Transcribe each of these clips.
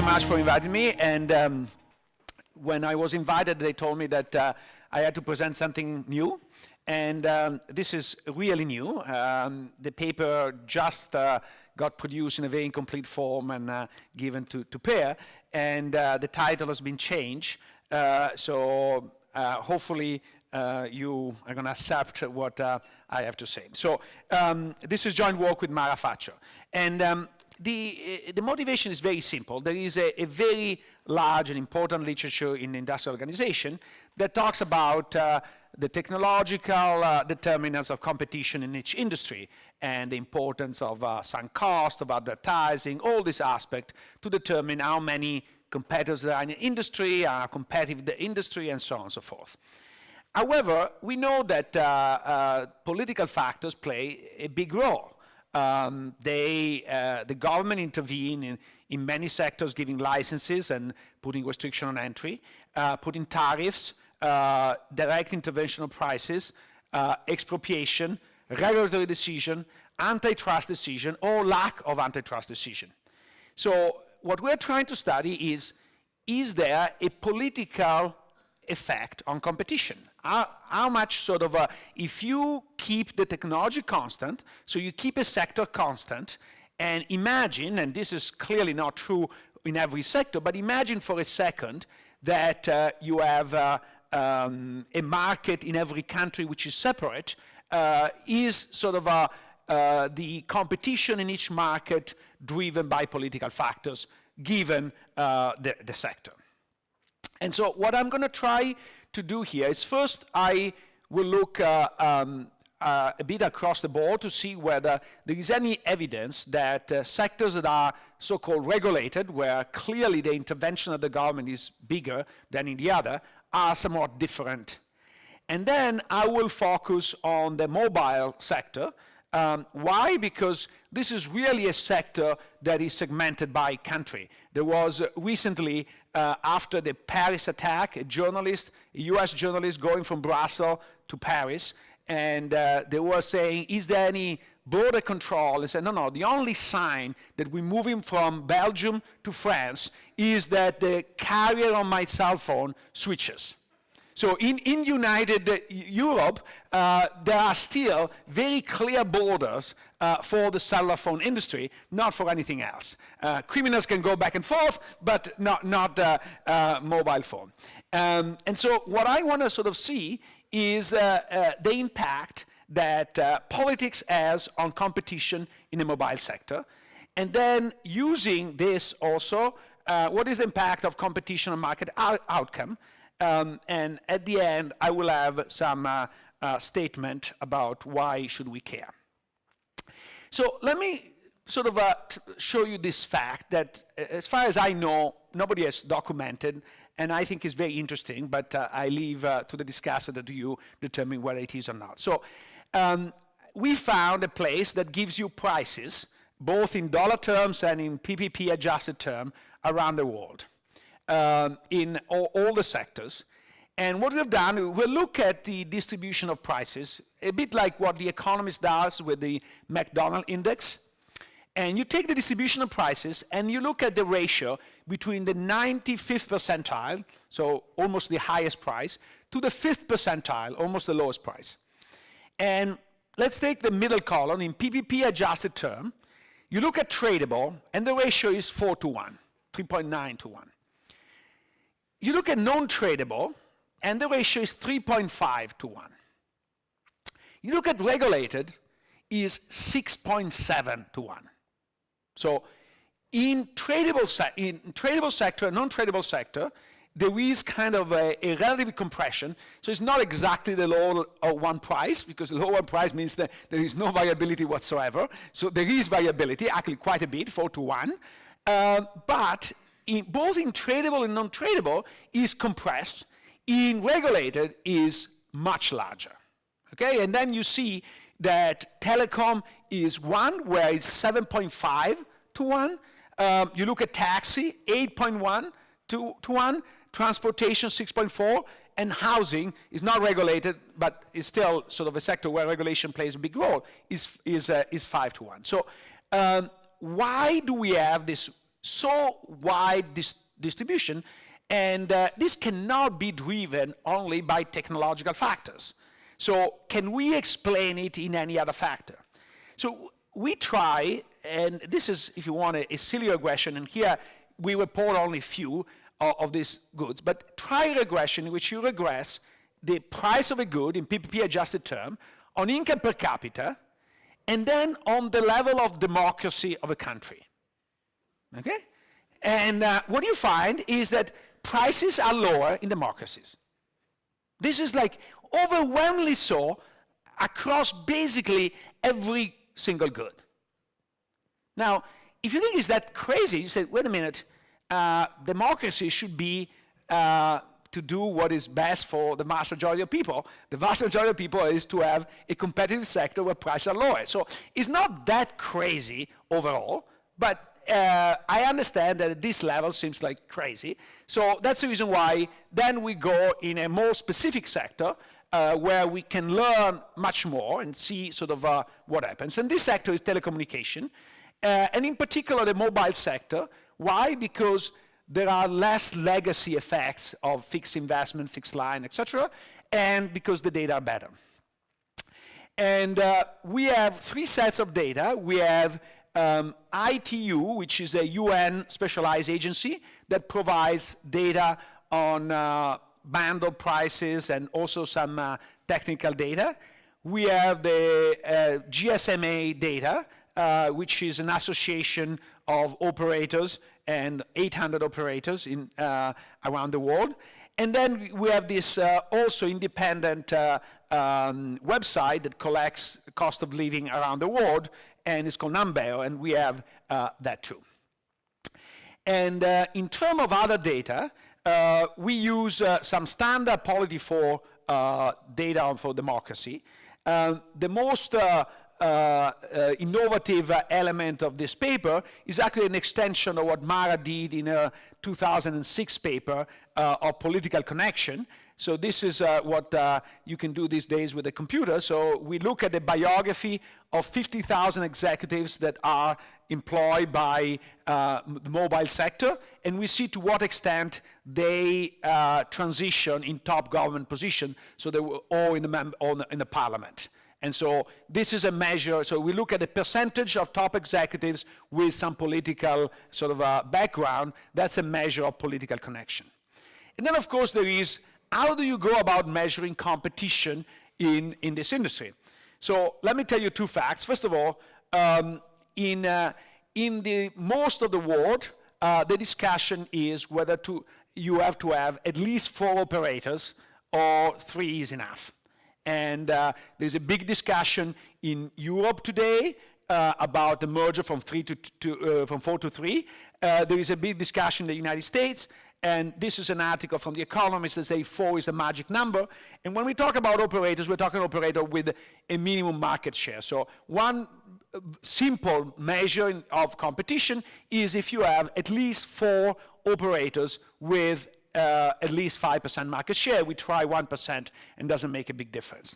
much for inviting me. And when I was invited, they told me that I had to present something new. And this is really new. The paper just got produced in a very incomplete form and given to pair. And the title has been changed. So hopefully you are going to accept what I have to say. So this is joint work with Mara Faccio. And the motivation is very simple. There is a very large and important literature in the industrial organization that talks about the technological determinants of competition in each industry and the importance of sunk cost, of advertising, all this aspect to determine how many competitors there are in the industry, how competitive the industry, and so on and so forth. However, we know that political factors play a big role. The government intervene in many sectors, giving licenses and putting restriction on entry, putting tariffs, direct intervention on prices, expropriation, regulatory decision, antitrust decision, or lack of antitrust decision. So what we're trying to study is there a political effect on competition? How much sort of, if you keep the technology constant, so you keep a sector constant, and imagine, and this is clearly not true in every sector, but imagine for a second that you have a market in every country which is separate, is sort of the competition in each market driven by political factors given the sector. And so what I'm going to try to do here is first I will look a bit across the board to see whether there is any evidence that sectors that are so-called regulated, where clearly the intervention of the government is bigger than in the other, are somewhat different. And then I will focus on the mobile sector. Why? Because this is really a sector that is segmented by country. There was recently, after the Paris attack, a US journalist going from Brussels to Paris, and they were saying, is there any border control? They said, no, the only sign that we're moving from Belgium to France is that the carrier on my cell phone switches. So in United Europe, there are still very clear borders for the cellular phone industry, not for anything else. Criminals can go back and forth, but not mobile phone. And so what I want to sort of see is the impact that politics has on competition in the mobile sector. And then using this also, what is the impact of competition on market outcome? And at the end, I will have some statement about why should we care. So let me sort of show you this fact that, as far as I know, nobody has documented, and I think is very interesting, but I leave to the discusser to you determine whether it is or not. So we found a place that gives you prices, both in dollar terms and in PPP adjusted term, around the world. In all the sectors. And what we've done, we'll look at the distribution of prices, a bit like what The Economist does with the McDonald index. And you take the distribution of prices and you look at the ratio between the 95th percentile, so almost the highest price, to the 5th percentile, almost the lowest price. And let's take the middle column in PPP adjusted term. You look at tradable, and the ratio is 4 to 1, 3.9 to 1. You look at non-tradable, and the ratio is 3.5 to 1. You look at regulated, is 6.7 to 1. So in tradable sector and non-tradable sector, there is kind of a relative compression. So it's not exactly the low of one price, because the low one price means that there is no variability whatsoever. So there is variability, actually quite a bit, 4 to 1. But both in tradable and non-tradable is compressed. In regulated is much larger. Okay, and then you see that telecom is 1, where it's 7.5 to 1. You look at taxi, 8.1 to 1. Transportation, 6.4. And housing is not regulated, but is still sort of a sector where regulation plays a big role, is 5 to 1. So why do we have this so wide distribution, and this cannot be driven only by technological factors. So can we explain it in any other factor? So we try, and this is, if you want, a silly regression, and here we report only few of these goods, but try a regression in which you regress the price of a good in PPP adjusted term on income per capita, and then on the level of democracy of a country, okay? And what you find is that prices are lower in democracies. This is like overwhelmingly so across basically every single good. Now, if you think it's that crazy, you say, wait a minute, democracy should be to do what is best for the vast majority of people. The vast majority of people is to have a competitive sector where prices are lower. So it's not that crazy overall, but I understand that at this level seems like crazy. So that's the reason why then we go in a more specific sector where we can learn much more and see sort of what happens. And this sector is telecommunication, and in particular the mobile sector. Why? Because there are less legacy effects of fixed investment, fixed line, etc., and because the data are better. And we have three sets of data. We have ITU, which is a UN specialized agency that provides data on bundle prices and also some technical data. We have the GSMA data, which is an association of operators and 800 operators in, around the world. And then we have this also independent website that collects cost of living around the world, and it's called Numbeo, and we have that too. And in terms of other data, we use some standard Polity 4 data for democracy. The most innovative element of this paper is actually an extension of what Mara did in her 2006 paper of political connection. So this is what you can do these days with a computer. So we look at the biography of 50,000 executives that are employed by the mobile sector, and we see to what extent they transition in top government position, so they were all in the parliament. And so this is a measure, so we look at the percentage of top executives with some political sort of background. That's a measure of political connection. And then of course there is, how do you go about measuring competition in this industry? So let me tell you two facts. First of all, in the most of the world, the discussion is whether you have to have at least 4 operators or 3 is enough. And there's a big discussion in Europe today about the merger from 4 to 3. There is a big discussion in the United States, and this is an article from The Economist that says 4 is the magic number. And when we talk about operators, we're talking operator with a minimum market share. So one simple measure of competition is if you have at least 4 operators with at least 5% market share. We try 1% and doesn't make a big difference.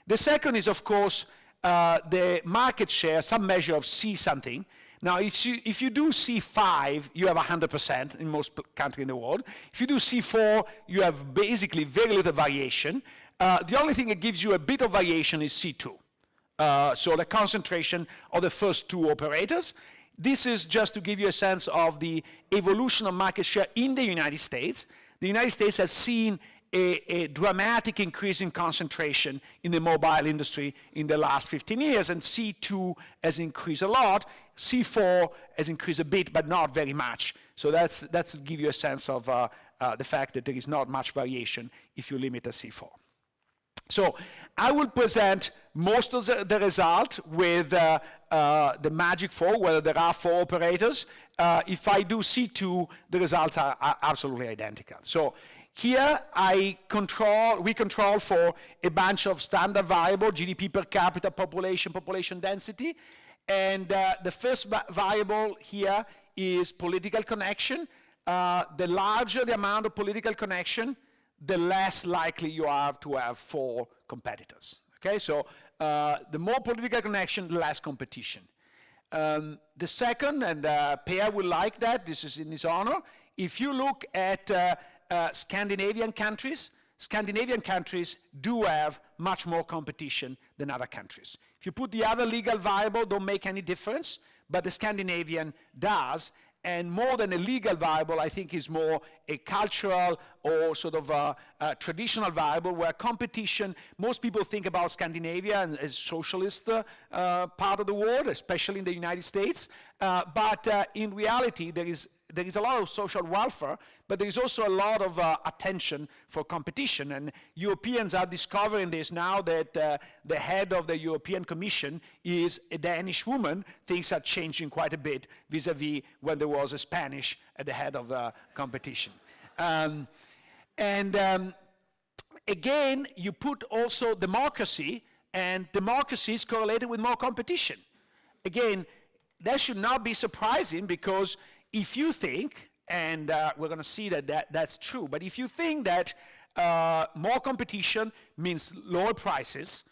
The second is, of course, the market share, some measure of C something. Now, if you do C5, you have 100% in most countries in the world. If you do C4, you have basically very little variation. The only thing that gives you a bit of variation is C2. So the concentration of the first 2 operators. This is just to give you a sense of the evolution of market share in the United States. The United States has seen a dramatic increase in concentration in the mobile industry in the last 15 years, and C2 has increased a lot. C4 has increased a bit, but not very much. So that's to give you a sense of the fact that there is not much variation if you limit a C4. So I will present most of the result with the magic 4, whether there are 4 operators. If I do C2, the results are absolutely identical. So here we control for a bunch of standard variable, GDP per capita, population density. And the first variable here is political connection. The larger the amount of political connection, the less likely you are to have 4 competitors. Okay, so the more political connection, the less competition. The second, and Per will like that, this is in his honor, if you look at Scandinavian countries do have much more competition than other countries. If you put the other legal variable, don't make any difference, but the Scandinavian does, and more than a legal variable, I think is more a cultural or sort of a traditional variable where competition, most people think about Scandinavia as socialist part of the world, especially in the United States, but in reality there is a lot of social welfare, but there is also a lot of attention for competition. And Europeans are discovering this now that the head of the European Commission is a Danish woman. Things are changing quite a bit vis-a-vis when there was a Spanish at the head of the competition. Again, you put also democracy, and democracy is correlated with more competition. Again, that should not be surprising, because if you think, and we're going to see that's true, but if you think that more competition means lower prices,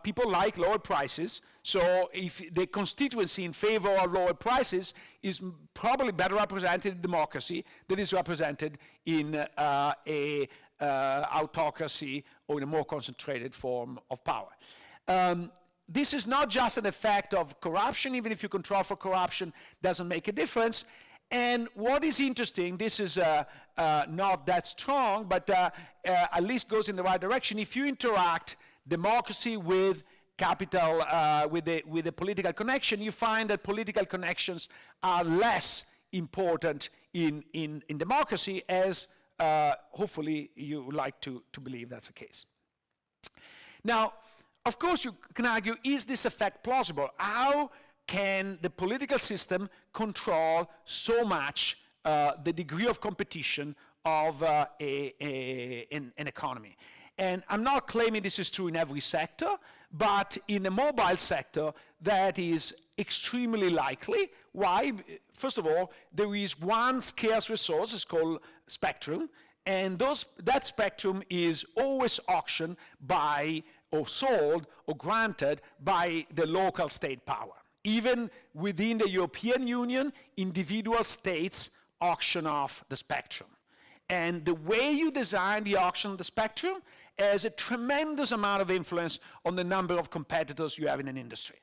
people like lower prices, so if the constituency in favor of lower prices is probably better represented in democracy than is represented in a autocracy or in a more concentrated form of power. This is not just an effect of corruption. Even if you control for corruption, doesn't make a difference. And what is interesting, this is not that strong, but at least goes in the right direction. If you interact democracy with capital, with the political connection, you find that political connections are less important in democracy, as hopefully you would like to believe that's the case. Now, of course, you can argue, is this effect plausible? How can the political system control so much the degree of competition of an economy? And I'm not claiming this is true in every sector, but in the mobile sector, that is extremely likely. Why? First of all, there is one scarce resource, it's called spectrum, and that spectrum is always auctioned by, or sold, or granted by the local state power. Even within the European Union, individual states auction off the spectrum. And the way you design the auction of the spectrum has a tremendous amount of influence on the number of competitors you have in an industry.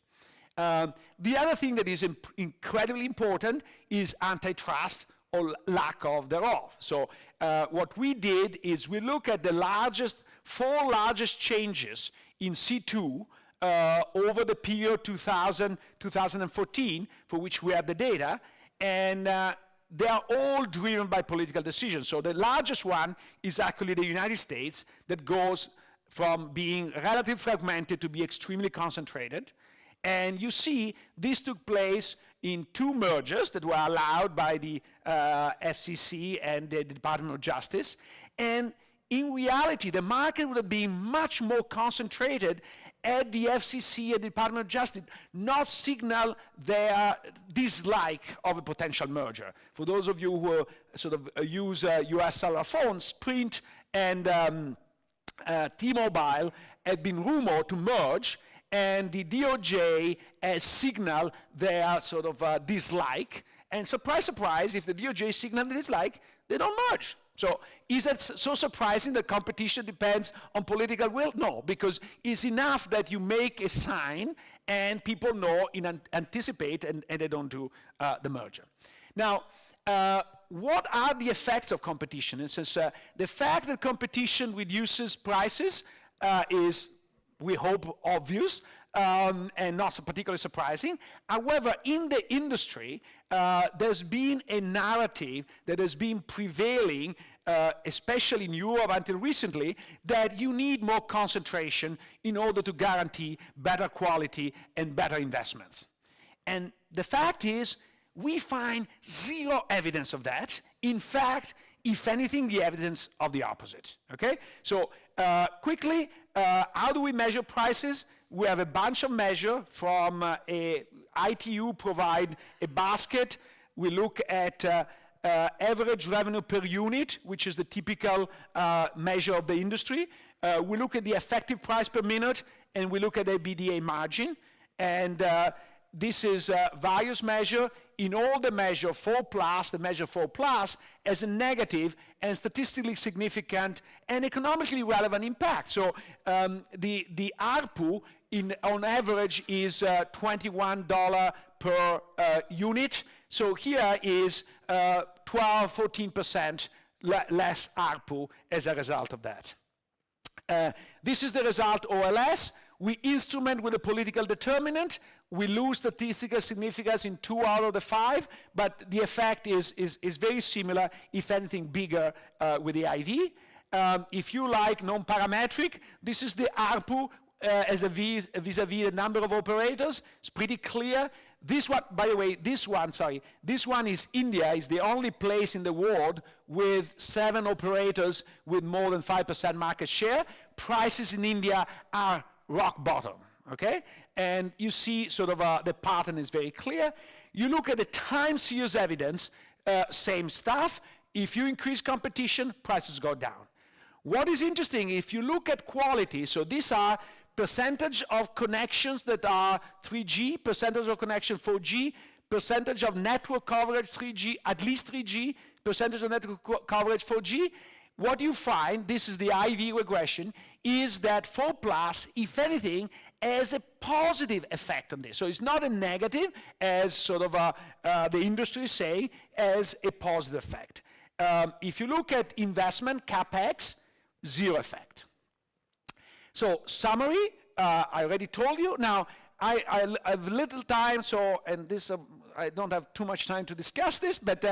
The other thing that is incredibly important is antitrust, or lack of thereof. So what we did is we look at the four largest changes in C2 over the period 2000-2014, for which we have the data, and they are all driven by political decisions. So the largest one is actually the United States, that goes from being relatively fragmented to be extremely concentrated. And you see this took place in two mergers that were allowed by the FCC and the Department of Justice. And in reality, the market would have been much more concentrated had the FCC and the Department of Justice not signal their dislike of a potential merger. For those of you who sort of use US cellular phones, Sprint and T-Mobile had been rumored to merge, and the DOJ has signaled their sort of dislike. And surprise, surprise, if the DOJ signaled dislike, they don't merge. So is that so surprising that competition depends on political will? No, because it's enough that you make a sign and people know, anticipate, and they don't do the merger. Now, what are the effects of competition? It says the fact that competition reduces prices is, we hope, obvious and not so particularly surprising. However, in the industry, there's been a narrative that has been prevailing, especially in Europe until recently, that you need more concentration in order to guarantee better quality and better investments. And the fact is, we find zero evidence of that. In fact, if anything, the evidence of the opposite, okay? So quickly, how do we measure prices? We have a bunch of measures from ITU provide a basket. We look at average revenue per unit, which is the typical measure of the industry. We look at the effective price per minute, and we look at EBITDA margin. And this is various measure. In all the measure 4 plus, the measure 4 plus as a negative and statistically significant and economically relevant impact. So the ARPU on average is $21 per unit. So here is 12-14% less ARPU as a result of that. This is the result OLS. We instrument with a political determinant. We lose statistical significance in 2 out of the 5, but the effect is very similar, if anything bigger with the IV. If you like non-parametric, this is the ARPU as a vis-a-vis the number of operators. It's pretty clear. This one, by the way, this one is India, is the only place in the world with 7 operators with more than 5% market share. Prices in India are rock bottom, okay? And you see sort of the pattern is very clear. You look at the time series evidence, same stuff. If you increase competition, prices go down. What is interesting, if you look at quality, so these are percentage of connections that are 3G, percentage of connection 4G, percentage of network coverage 3G, at least 3G, percentage of network coverage 4G. What you find, this is the IV regression, is that 4 plus, if anything, has a positive effect on this. So it's not a negative, as sort of the industry is saying, as a positive effect. If you look at investment, CapEx, 0 effect. So summary, I already told you. Now, I have little time, so, and this, I don't have too much time to discuss this, but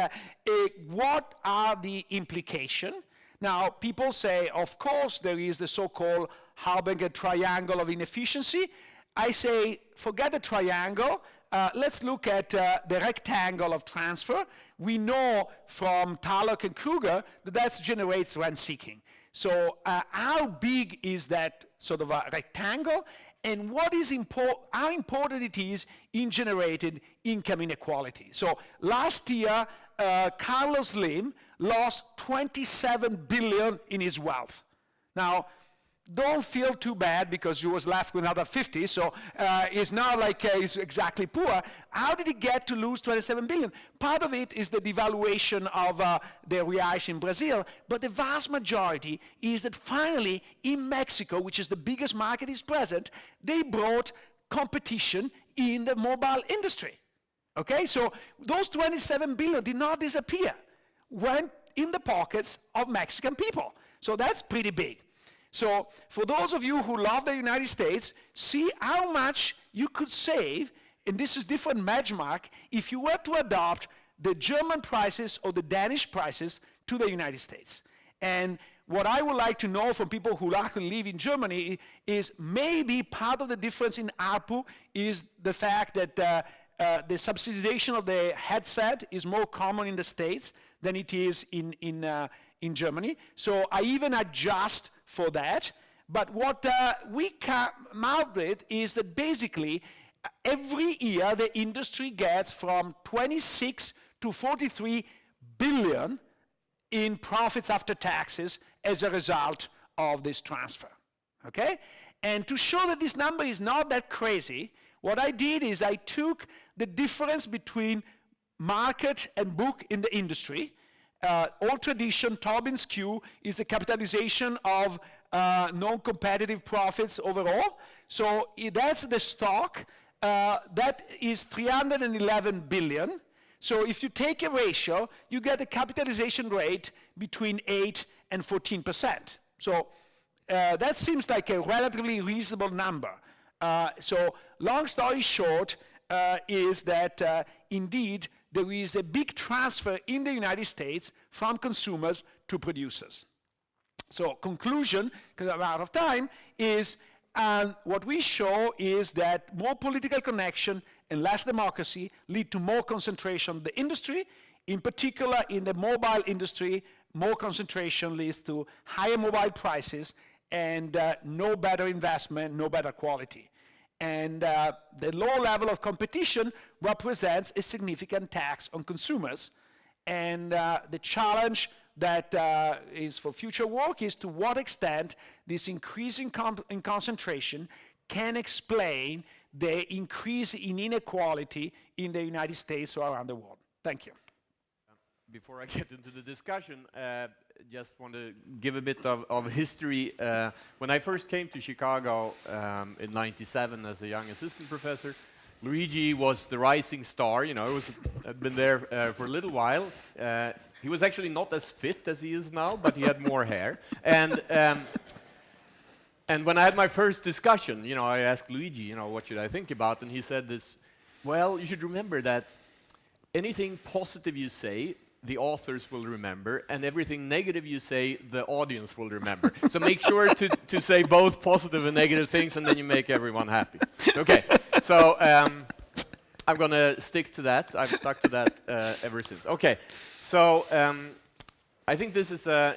what are the implications? Now, people say, of course, there is the so-called Harbinger triangle of inefficiency. I say, forget the triangle. Let's look at the rectangle of transfer. We know from Tarlock and Kruger that generates rent seeking. So how big is that sort of a rectangle? And what is how important it is in generating income inequality. So last year, Carlos Slim lost $27 billion in his wealth. Now, don't feel too bad because he was left with another 50, so it's not like he's exactly poor. How did he get to lose 27 billion? Part of it is the devaluation of the reais in Brazil, but the vast majority is that finally in Mexico, which is the biggest market is present, they brought competition in the mobile industry. Okay, so those 27 billion did not disappear, went in the pockets of Mexican people. So that's pretty big. So for those of you who love the United States, see how much you could save, and this is different benchmark, if you were to adopt the German prices or the Danish prices to the United States. And what I would like to know from people who actually live in Germany is maybe part of the difference in ARPU is the fact that the subsidization of the headset is more common in the States than it is in Germany. So I even adjust for that. But what we come out with is that basically every year the industry gets from 26 to 43 billion in profits after taxes as a result of this transfer. Okay? And to show that this number is not that crazy, what I did is I took the difference between market and book in the industry. Old tradition, Tobin's Q, is the capitalization of non-competitive profits overall. So that's the stock. That is 311 billion. So if you take a ratio, you get a capitalization rate between 8 and 14%. So that seems like a relatively reasonable number. So long story short is that indeed there is a big transfer in the United States from consumers to producers. So conclusion, because I'm out of time, is what we show is that more political connection and less democracy lead to more concentration of the industry. In particular, in the mobile industry, more concentration leads to higher mobile prices and no better investment, no better quality. And the low level of competition represents a significant tax on consumers. And the challenge that is for future work is to what extent this increase in concentration can explain the increase in inequality in the United States or around the world. Thank you. Before I get into the discussion, just want to give a bit of history. When I first came to Chicago in '97 as a young assistant professor, Luigi was the rising star. You know, had been there for a little while. He was actually not as fit as he is now, but he had more hair. And when I had my first discussion, you know, I asked Luigi, you know, what should I think about? And he said this, well, you should remember that anything positive you say, the authors will remember, and everything negative you say, the audience will remember. So make sure to say both positive and negative things, and then you make everyone happy. Okay, so I'm going to stick to that. I've stuck to that ever since. Okay, so I think this is a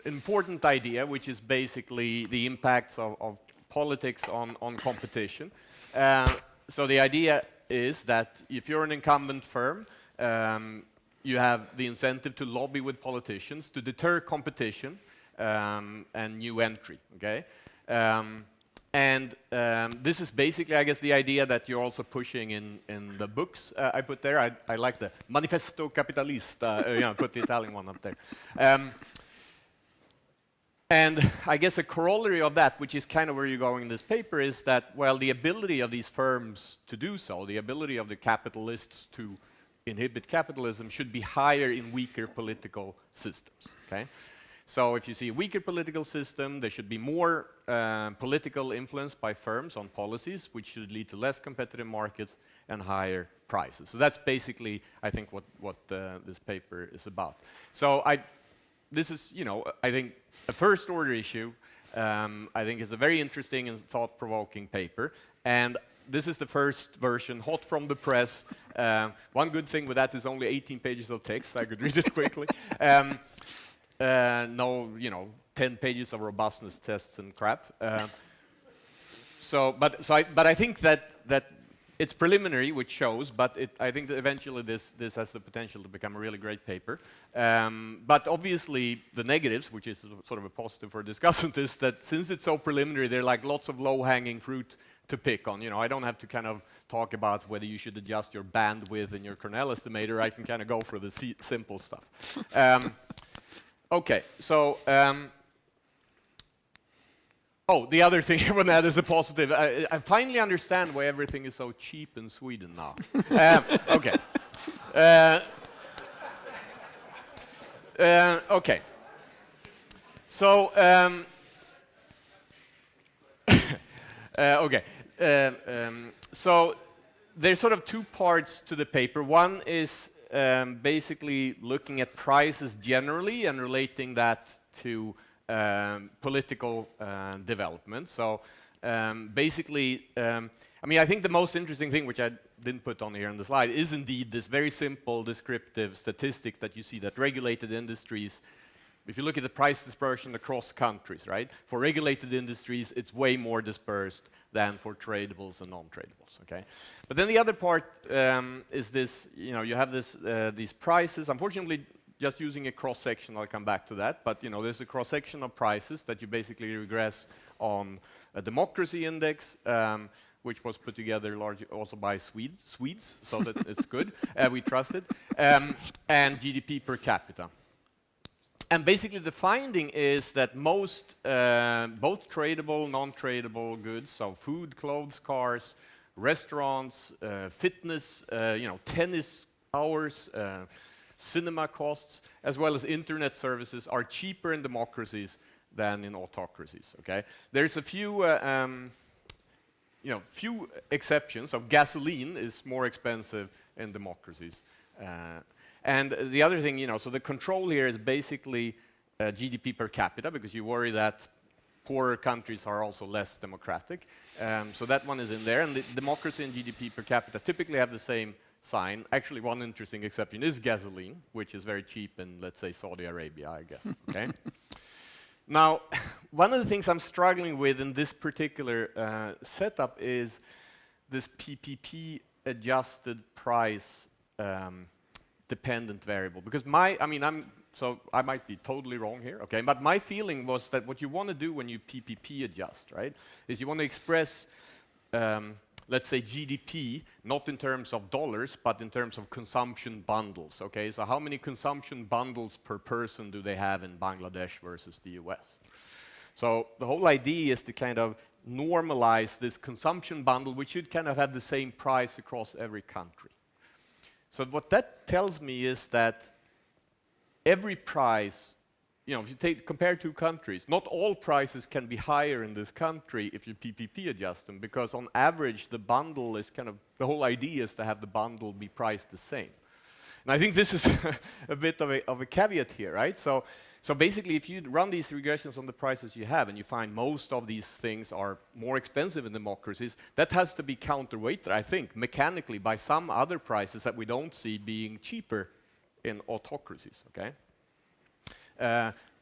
important idea, which is basically the impacts of politics on competition. So the idea is that if you're an incumbent firm, you have the incentive to lobby with politicians to deter competition and new entry. Okay, this is basically, I guess, the idea that you're also pushing in the books I put there. I like the Manifesto Capitalista. Put the Italian one up there. And I guess a corollary of that, which is kind of where you're going in this paper, is that, well, the ability of these firms to do so, the ability of the capitalists to inhibit capitalism should be higher in weaker political systems. Okay? So if you see a weaker political system, there should be more political influence by firms on policies, which should lead to less competitive markets and higher prices. So that's basically, I think, what this paper is about. So this is, I think, a first-order issue. I think it's a very interesting and thought-provoking paper. And this is the first version, hot from the press. One good thing with that is only 18 pages of text. I could read it quickly. No, 10 pages of robustness tests and crap. But I think that it's preliminary, which shows, but I think that eventually this has the potential to become a really great paper. But obviously, the negatives, which is sort of a positive for a discussant, is that since it's so preliminary, there are like lots of low-hanging fruit to pick on. I don't have to kind of talk about whether you should adjust your bandwidth in your Cornell estimator. I can kind of go for the simple stuff. Okay, so the other thing I want to add is a positive. I finally understand why everything is so cheap in Sweden now. Okay. Okay. So, okay. So there's sort of two parts to the paper. One is basically looking at prices generally and relating that to political development. So basically, I think the most interesting thing, which I didn't put on here on the slide, is indeed this very simple descriptive statistics that you see that regulated industries, if you look at the price dispersion across countries, right? For regulated industries, it's way more dispersed than for tradables and non-tradables, okay? But then the other part is this, you have these prices. Unfortunately, just using a cross-section, I'll come back to that, but there's a cross-section of prices that you basically regress on a democracy index, which was put together largely also by Swedes, so that it's good, we trust it, and GDP per capita. And basically the finding is that most, both tradable, non-tradable goods, so food, clothes, cars, restaurants, fitness, tennis hours, cinema costs, as well as internet services, are cheaper in democracies than in autocracies. Okay, there's a few, few exceptions. So gasoline is more expensive in democracies, and the other thing, so the control here is basically GDP per capita, because you worry that poorer countries are also less democratic. So that one is in there, and the democracy and GDP per capita typically have the same sign. Actually, one interesting exception is gasoline, which is very cheap in, let's say, Saudi Arabia, I guess. Okay. Now, one of the things I'm struggling with in this particular setup is this PPP adjusted price dependent variable. Because so I might be totally wrong here, okay? But my feeling was that what you want to do when you PPP adjust, right, is you want to express let's say GDP, not in terms of dollars, but in terms of consumption bundles, okay? So how many consumption bundles per person do they have in Bangladesh versus the US? So the whole idea is to kind of normalize this consumption bundle, which should kind of have the same price across every country. So what that tells me is that every price, if you compare two countries, not all prices can be higher in this country if you PPP adjust them, because on average the bundle is the whole idea is to have the bundle be priced the same. And I think this is a bit of a caveat here, right? So basically, if you run these regressions on the prices you have, and you find most of these things are more expensive in democracies, that has to be counterweighted, I think, mechanically by some other prices that we don't see being cheaper in autocracies, okay?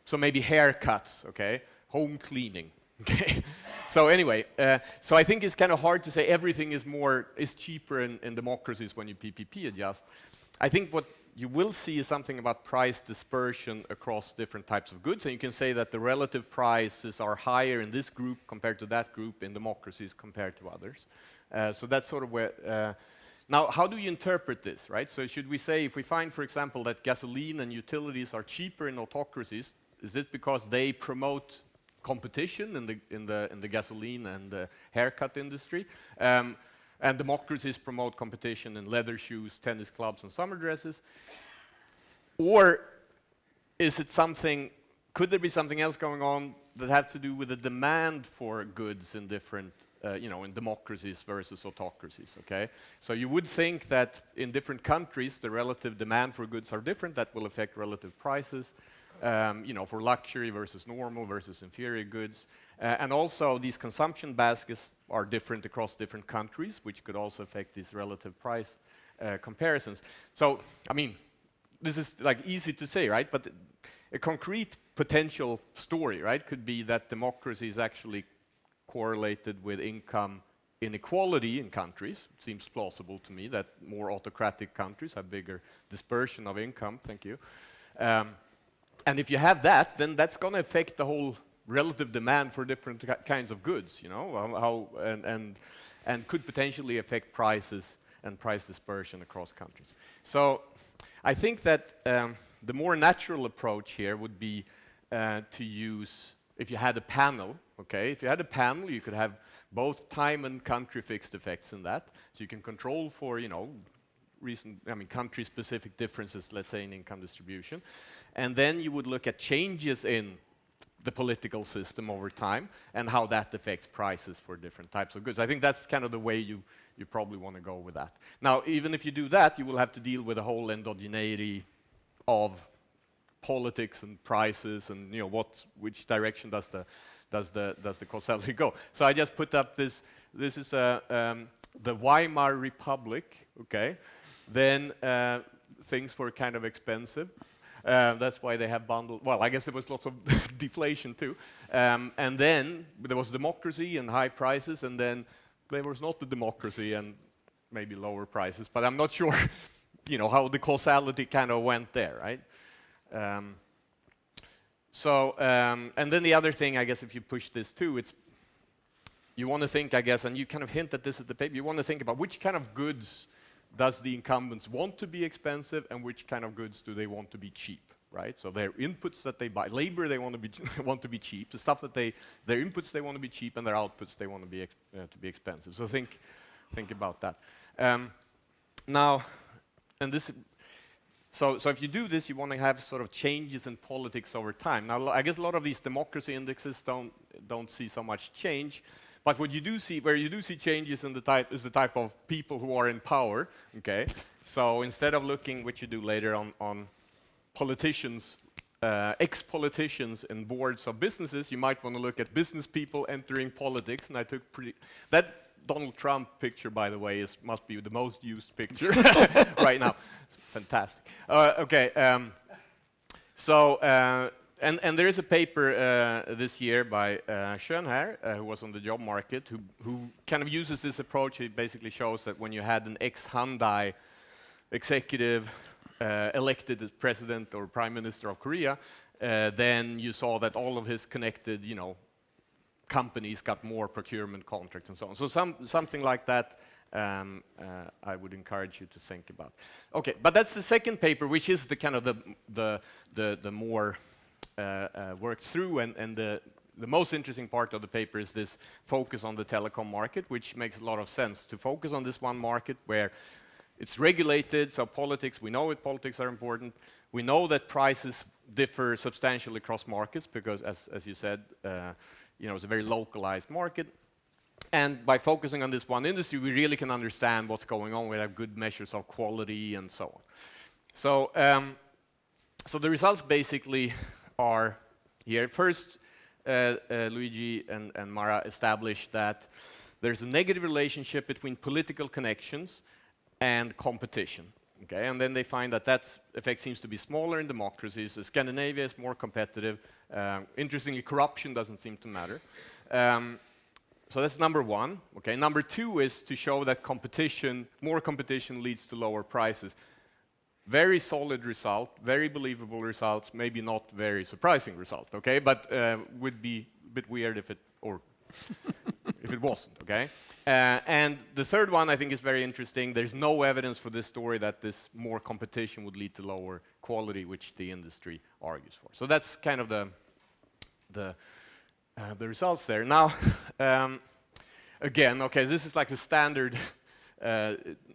So maybe haircuts, okay? Home cleaning, okay? So anyway, so I think it's kind of hard to say everything is cheaper in democracies when you PPP adjust. I think what you will see is something about price dispersion across different types of goods, and you can say that the relative prices are higher in this group compared to that group in democracies compared to others. So that's sort of where. Now, how do you interpret this, right? So should we say, if we find, for example, that gasoline and utilities are cheaper in autocracies, is it because they promote competition in the gasoline and the haircut industry? And democracies promote competition in leather shoes, tennis clubs, and summer dresses? Or is it could there be something else going on that has to do with the demand for goods in different, in democracies versus autocracies, okay? So you would think that in different countries, the relative demand for goods are different. That will affect relative prices, for luxury versus normal versus inferior goods. And also, these consumption baskets are different across different countries, which could also affect these relative price comparisons. So, I mean, this is easy to say, right? But a concrete potential story, right, could be that democracy is actually correlated with income inequality in countries. It seems plausible to me that more autocratic countries have bigger dispersion of income. Thank you. And if you have that, then that's going to affect the whole relative demand for different kinds of goods, and could potentially affect prices and price dispersion across countries. So I think that the more natural approach here would be to use, if you had a panel, okay? If you had a panel, you could have both time and country fixed effects in that. So you can control for, country-specific differences, let's say, in income distribution. And then you would look at changes in the political system over time and how that affects prices for different types of goods. I think that's kind of the way you probably want to go with that. Now, even if you do that, you will have to deal with the whole endogeneity of politics and prices and which direction does the causality go. So I just put up this. This is the Weimar Republic. Okay, then things were kind of expensive. That's why they have bundled. Well, I guess there was lots of deflation too. And then there was democracy and high prices, and then there was not the democracy and maybe lower prices. But I'm not sure, how the causality kind of went there, right? And then the other thing, I guess, if you push this too, you want to think, I guess, and you kind of hint at this at the paper. You want to think about which kind of goods does the incumbents want to be expensive, and which kind of goods do they want to be cheap, right? So their inputs that they buy, labor they want to be cheap. The stuff that their inputs they want to be cheap, and their outputs they want to be expensive. So think about that. Now, and this. So if you do this, you want to have sort of changes in politics over time. Now, I guess a lot of these democracy indexes don't see so much change. But what you do see, where you do see changes in the type of people who are in power. Okay, so instead of looking, which you do later on politicians, ex-politicians in boards of businesses, you might want to look at business people entering politics. And I took that Donald Trump picture, by the way, must be the most used picture right now. It's fantastic. Okay, and there is a paper this year by Schönherr, who was on the job market, who kind of uses this approach. It basically shows that when you had an ex-Hyundai executive elected as president or prime minister of Korea, then you saw that all of his connected, companies got more procurement contracts and so on. So something like that I would encourage you to think about. Okay, but that's the second paper, which is the kind of the more worked through, and the most interesting part of the paper is this focus on the telecom market, which makes a lot of sense to focus on this one market where it's regulated, so politics, we know politics are important. We know that prices differ substantially across markets because, as you said, it's a very localized market. And by focusing on this one industry, we really can understand what's going on. We have good measures of quality and so on. So, so the results basically are here. First, Luigi and Mara established that there's a negative relationship between political connections and competition. Okay, and then they find that that effect seems to be smaller in democracies. So Scandinavia is more competitive. Interestingly, corruption doesn't seem to matter. So that's number one. Okay, number two is to show that more competition leads to lower prices. Very solid result, very believable results, maybe not very surprising result, okay? But would be a bit weird if it wasn't, okay? And the third one I think is very interesting. There's no evidence for this story that this more competition would lead to lower quality, which the industry argues for. So that's kind of the results there. Now, again, okay, this is like the standard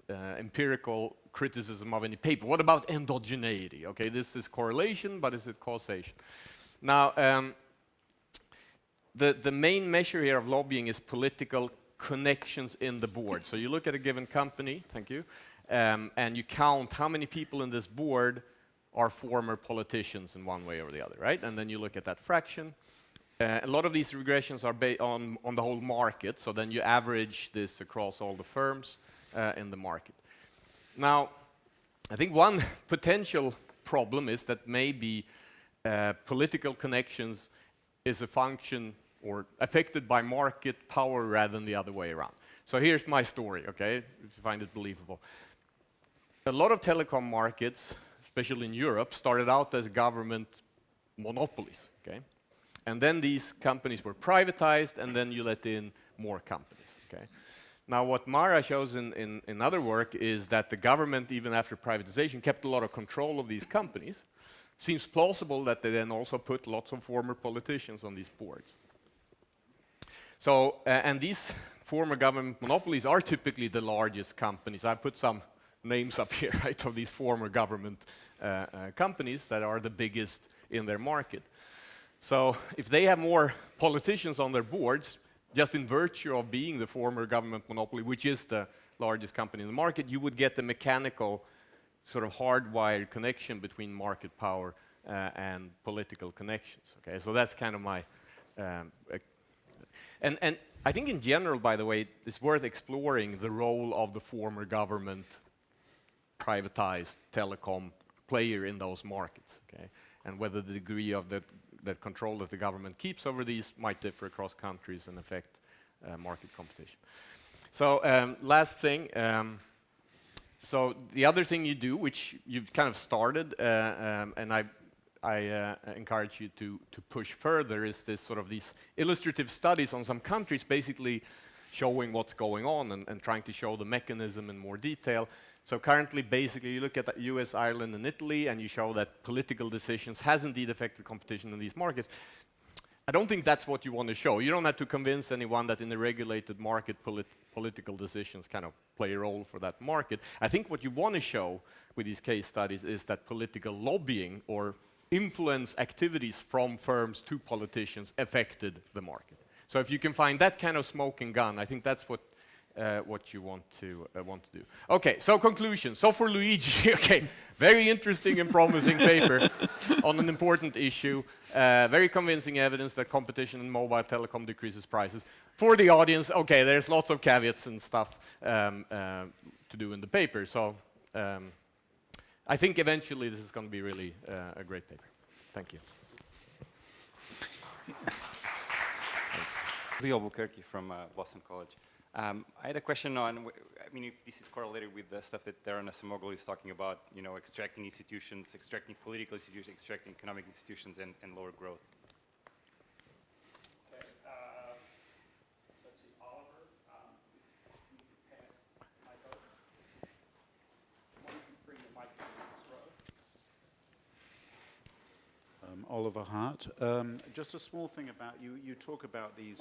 empirical criticism of any paper. What about endogeneity? Okay, this is correlation, but is it causation? Now, the main measure here of lobbying is political connections in the board. So you look at a given company, thank you, and you count how many people in this board are former politicians in one way or the other, right? And then you look at that fraction. A lot of these regressions are based on the whole market, so then you average this across all the firms in the market. Now, I think one potential problem is that maybe political connections is a function or affected by market power rather than the other way around. So here's my story, okay, if you find it believable. A lot of telecom markets, especially in Europe, started out as government monopolies, okay? And then these companies were privatized, and then you let in more companies, okay? Now, what Mara shows in other work is that the government, even after privatization, kept a lot of control of these companies. Seems plausible that they then also put lots of former politicians on these boards. So, and these former government monopolies are typically the largest companies. I put some names up here, right, of these former government companies that are the biggest in their market. So if they have more politicians on their boards, just in virtue of being the former government monopoly, which is the largest company in the market, you would get the mechanical sort of hardwired connection between market power and political connections. Okay, so that's kind of my... and I think in general, by the way, it's worth exploring the role of the former government privatized telecom player in those markets, okay? And whether the degree of that control that the government keeps over these might differ across countries and affect market competition. So last thing, so the other thing you do, which you've kind of started, and I encourage you to push further, is this sort of these illustrative studies on some countries, basically showing what's going on and trying to show the mechanism in more detail. So currently, basically, you look at the US, Ireland, and Italy, and you show that political decisions has indeed affected competition in these markets. I don't think that's what you want to show. You don't have to convince anyone that in a regulated market, political decisions kind of play a role for that market. I think what you want to show with these case studies is that political lobbying or influence activities from firms to politicians affected the market. So if you can find that kind of smoking gun, I think that's what you want to do. Okay, so conclusion. So for Luigi, okay, very interesting and promising paper on an important issue. Very convincing evidence that competition in mobile telecom decreases prices. For the audience, okay, there's lots of caveats and stuff to do in the paper. So I think eventually this is going to be really a great paper. Thank you. Leo Albuquerque from Boston College. I had a question on, I mean, if this is correlated with the stuff that Darren Asimoglu is talking about, you know, extracting institutions, extracting political institutions, extracting economic institutions, and lower growth. Okay, Oliver Hart. Just a small thing about you. You talk about these.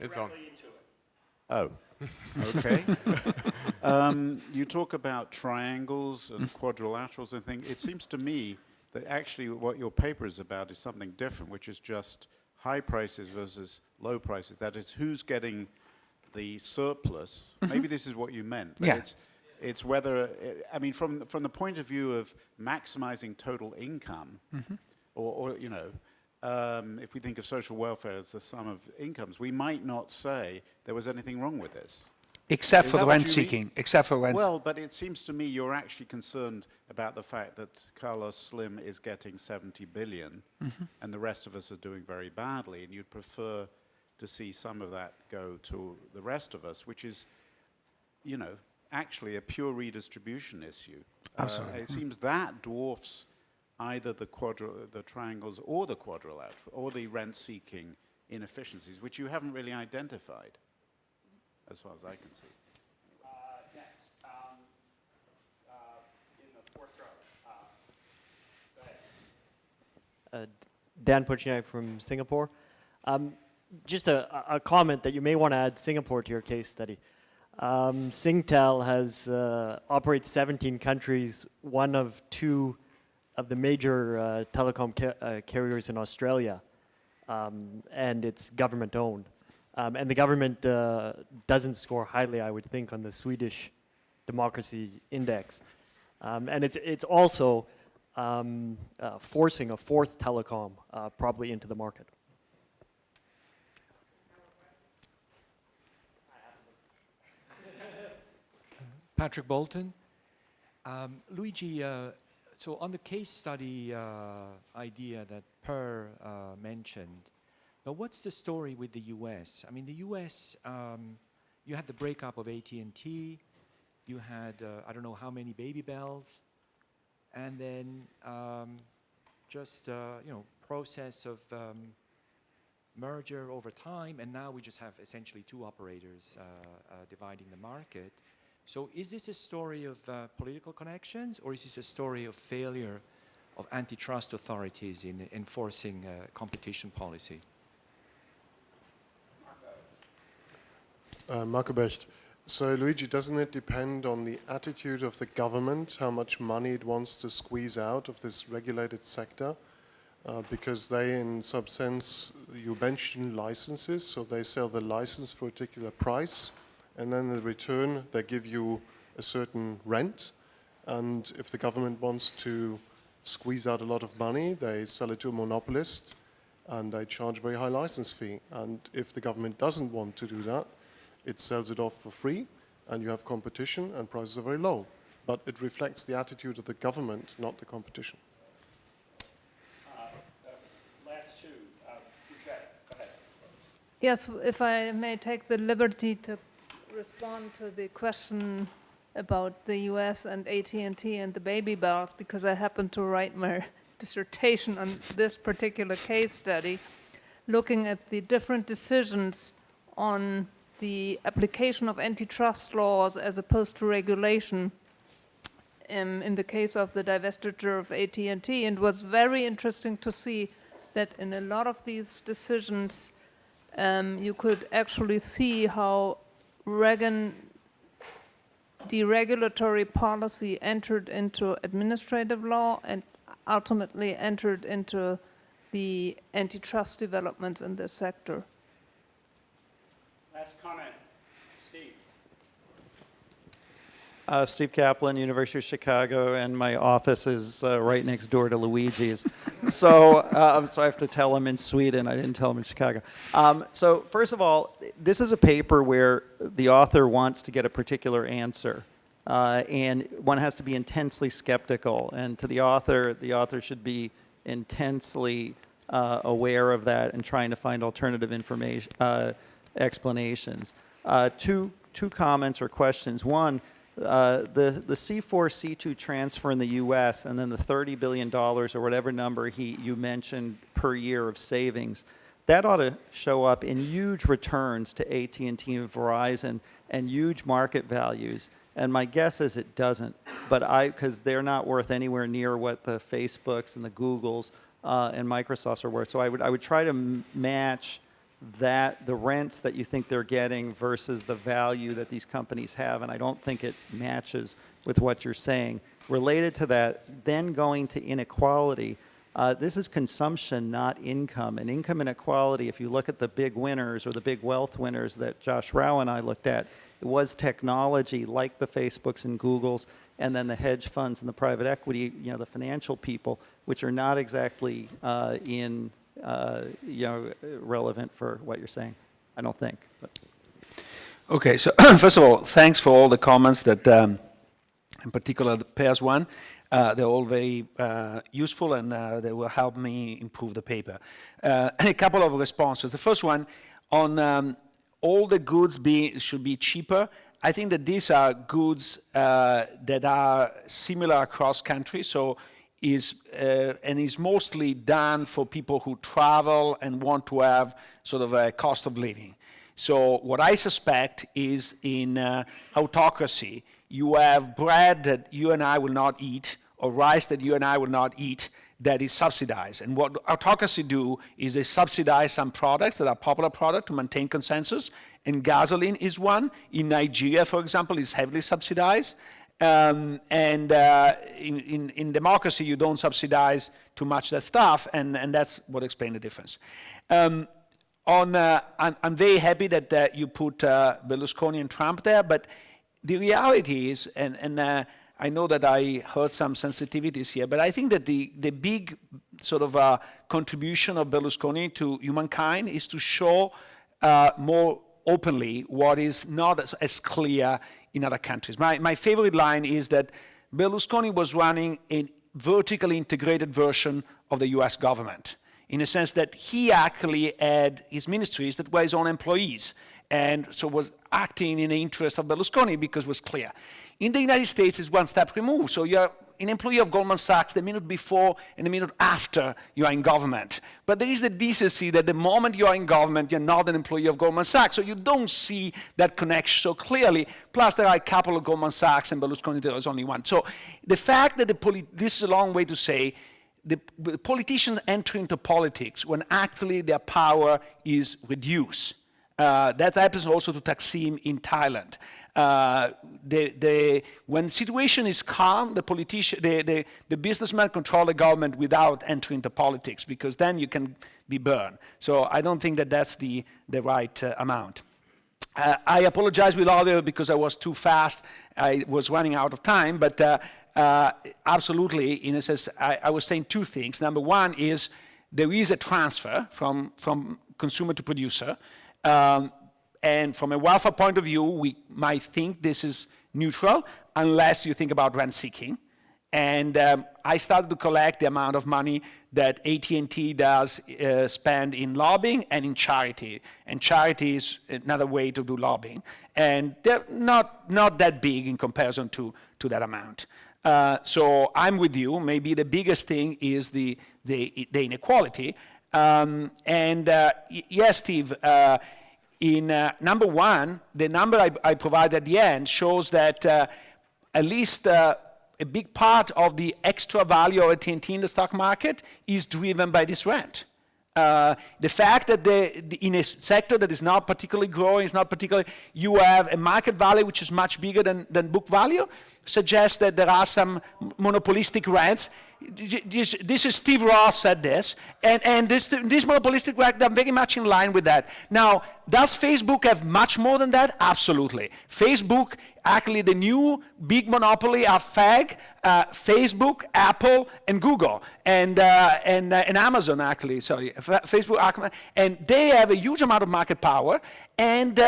It's on. Oh, okay. You talk about triangles and quadrilaterals and things. It seems to me that actually what your paper is about is something different, which is just high prices versus low prices. That is, who's getting the surplus. Maybe this is what you meant. But Yeah. It's whether, I mean, from the point of view of maximizing total income, or you know, if we think of social welfare as the sum of incomes, we might not say there was anything wrong with this. Except Is for the that what rent you mean? seeking. Except for rent. Well, but it seems to me you're actually concerned about the fact that Carlos Slim is getting 70 billion and the rest of us are doing very badly, and you'd prefer to see some of that go to the rest of us, which is, you know, actually a pure redistribution issue. Absolutely. It seems that dwarfs either the triangles or the quadrilateral or the rent-seeking inefficiencies, which you haven't really identified, as far as I can see. Next, in the fourth row. Go ahead. Dan Puchniak from Singapore. Just a comment that you may want to add Singapore to your case study. Singtel has operates 17 countries, one of two of the major telecom carriers in Australia, and it's government-owned. And the government doesn't score highly, I would think, on the Swedish Democracy Index. And it's also forcing a fourth telecom probably into the market. Patrick Bolton. Luigi, so on the case study idea that Per mentioned, but what's the story with the US? I mean, the US, you had the breakup of AT&T, you had, I don't know how many baby bells, and then just, you know, process of merger over time, and now we just have essentially two operators dividing the market. So is this a story of political connections, or is this a story of failure of antitrust authorities in enforcing competition policy? Marco Becht. So Luigi, doesn't it depend on the attitude of the government, how much money it wants to squeeze out of this regulated sector? Because they, in some sense, you mentioned licenses, so they sell the license for a particular price, and then in return they give you a certain rent, and if the government wants to squeeze out a lot of money, they sell it to a monopolist and they charge a very high license fee. And if the government doesn't want to do that, it sells it off for free, and you have competition and prices are very low. But it reflects the attitude of the government, not the competition. Last two. Go ahead. Yes, if I may take the liberty to respond to the question about the US and AT&T and the baby bells, because I happened to write my dissertation on this particular case study, looking at the different decisions on the application of antitrust laws as opposed to regulation in the case of the divestiture of AT&T. And it was very interesting to see that in a lot of these decisions, you could actually see how deregulatory policy entered into administrative law and ultimately entered into the antitrust developments in this sector. Last comment. Steve. Steve Kaplan, University of Chicago, and my office is right next door to Luigi's. So I have to tell him in Sweden. I didn't tell him in Chicago. So first of all, this is a paper where the author wants to get a particular answer. And one has to be intensely skeptical. And to the author should be intensely aware of that and trying to find alternative information, explanations. Two comments or questions. One, the C4, C2 transfer in the U.S. and then the $30 billion or whatever number you mentioned per year of savings, that ought to show up in huge returns to AT&T and Verizon and huge market values. And my guess is it doesn't, but because they're not worth anywhere near what the Facebooks and the Googles and Microsofts are worth. So I would try to match the rents that you think they're getting versus the value that these companies have, and I don't think it matches with what you're saying. Related to that, then going to inequality, this is consumption, not income. And income inequality, if you look at the big winners or the big wealth winners that Josh Rao and I looked at, it was technology like the Facebooks and Googles, and then the hedge funds and the private equity, the financial people, which are not exactly relevant for what you're saying, I don't think. But. Okay, so first of all, thanks for all the comments that, in particular the pairs one, they're all very useful and they will help me improve the paper. A couple of responses. The first one on all the goods should be cheaper. I think that these are goods that are similar across countries, so is mostly done for people who travel and want to have sort of a cost of living. So what I suspect is in autocracy, you have bread that you and I will not eat, or rice that you and I will not eat, that is subsidized. And what autocracy do is they subsidize some products that are popular products to maintain consensus, and gasoline is one. In Nigeria, for example, is heavily subsidized. In democracy, you don't subsidize too much that stuff, and that's what explains the difference. I'm very happy that you put Berlusconi and Trump there, but the reality is, and I know that I heard some sensitivities here, but I think that the big sort of contribution of Berlusconi to humankind is to show more openly what is not as clear in other countries. My favorite line is that Berlusconi was running a vertically integrated version of the US government, in a sense that he actually had his ministries that were his own employees, and so was acting in the interest of Berlusconi because it was clear. In the United States, it's one step removed. So you're an employee of Goldman Sachs the minute before and the minute after you are in government. But there is the decency that the moment you are in government, you're not an employee of Goldman Sachs. So you don't see that connection so clearly. Plus, there are a couple of Goldman Sachs, and Berlusconi, there is only one. So the fact that this is a long way to say the politicians enter into politics when actually their power is reduced. That happens also to Taksim in Thailand. When situation is calm, the businessmen control the government without entering into politics, because then you can be burned. So I don't think that that's the right amount. I apologize with Oliver because I was too fast. I was running out of time, but absolutely, in a sense, I was saying two things. Number one is there is a transfer from consumer to producer. And from a welfare point of view, we might think this is neutral, unless you think about rent seeking. And I started to collect the amount of money that AT&T does spend in lobbying and in charity. And charity is another way to do lobbying. And they're not that big in comparison to that amount. So I'm with you. Maybe the biggest thing is the inequality. Yes, Steve, in number one, the number I provide at the end shows that at least a big part of the extra value of AT&T in the stock market is driven by this rent. The fact that in a sector that is not particularly growing, you have a market value which is much bigger than book value, suggests that there are some monopolistic rents. This is Steve Ross said this, and this monopolistic rent, I'm very much in line with that. Now, does Facebook have much more than that? Absolutely. Facebook, actually the new big monopoly are Facebook, Apple, and Google, and Amazon actually, sorry, Facebook, and they have a huge amount of market power, and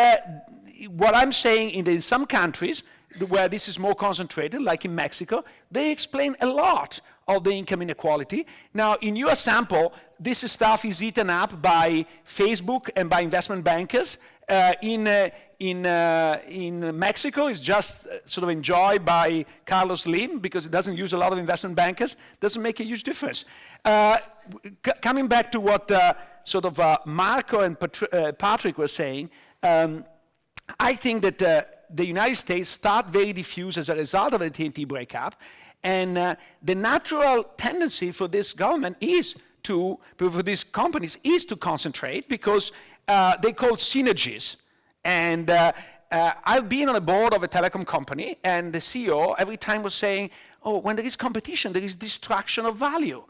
what I'm saying in some countries where this is more concentrated, like in Mexico, they explain a lot of the income inequality. Now, in your sample, this stuff is eaten up by Facebook and by investment bankers. In Mexico, it's just sort of enjoyed by Carlos Slim because it doesn't use a lot of investment bankers. Doesn't make a huge difference. Coming back to what Marco and Patrick were saying, I think that the United States start very diffuse as a result of the AT&T breakup. And the natural tendency for this government is to, for these companies, is to concentrate because they call synergies. And I've been on a board of a telecom company, and the CEO every time was saying, oh, when there is competition, there is destruction of value.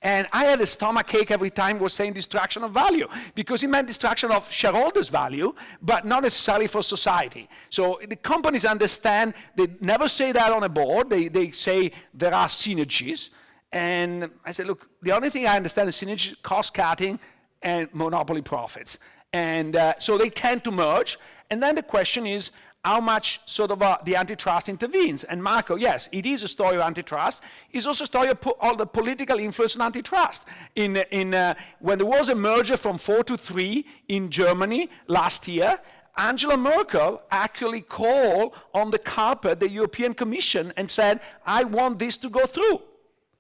And I had a stomach ache every time he was saying destruction of value, because it meant destruction of shareholders' value, but not necessarily for society. So the companies understand, they never say that on a board, they say there are synergies. And I said, look, the only thing I understand is synergy, cost cutting, and monopoly profits. And so they tend to merge. And then the question is, how much sort of the antitrust intervenes. And Marco, yes, it is a story of antitrust. It's also a story of all the political influence on antitrust. When there was a merger from 4 to 3 in Germany last year, Angela Merkel actually called on the carpet the European Commission and said, I want this to go through.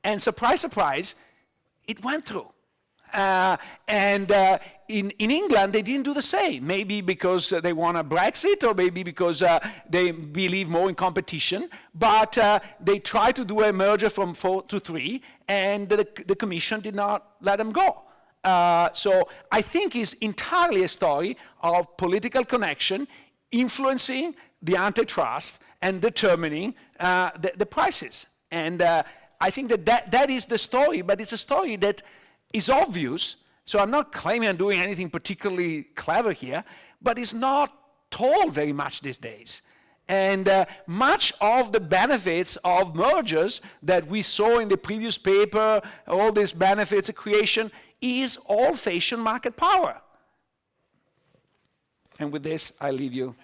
And surprise, surprise, it went through. In England, they didn't do the same. Maybe because they want a Brexit, or maybe because they believe more in competition. But they tried to do a merger from 4 to 3, and the Commission did not let them go. So I think it's entirely a story of political connection influencing the antitrust and determining the prices. And I think that is the story, but it's a story that is obvious. So I'm not claiming I'm doing anything particularly clever here, but it's not told very much these days. And much of the benefits of mergers that we saw in the previous paper, all these benefits of creation, is old-fashioned market power. And with this, I leave you.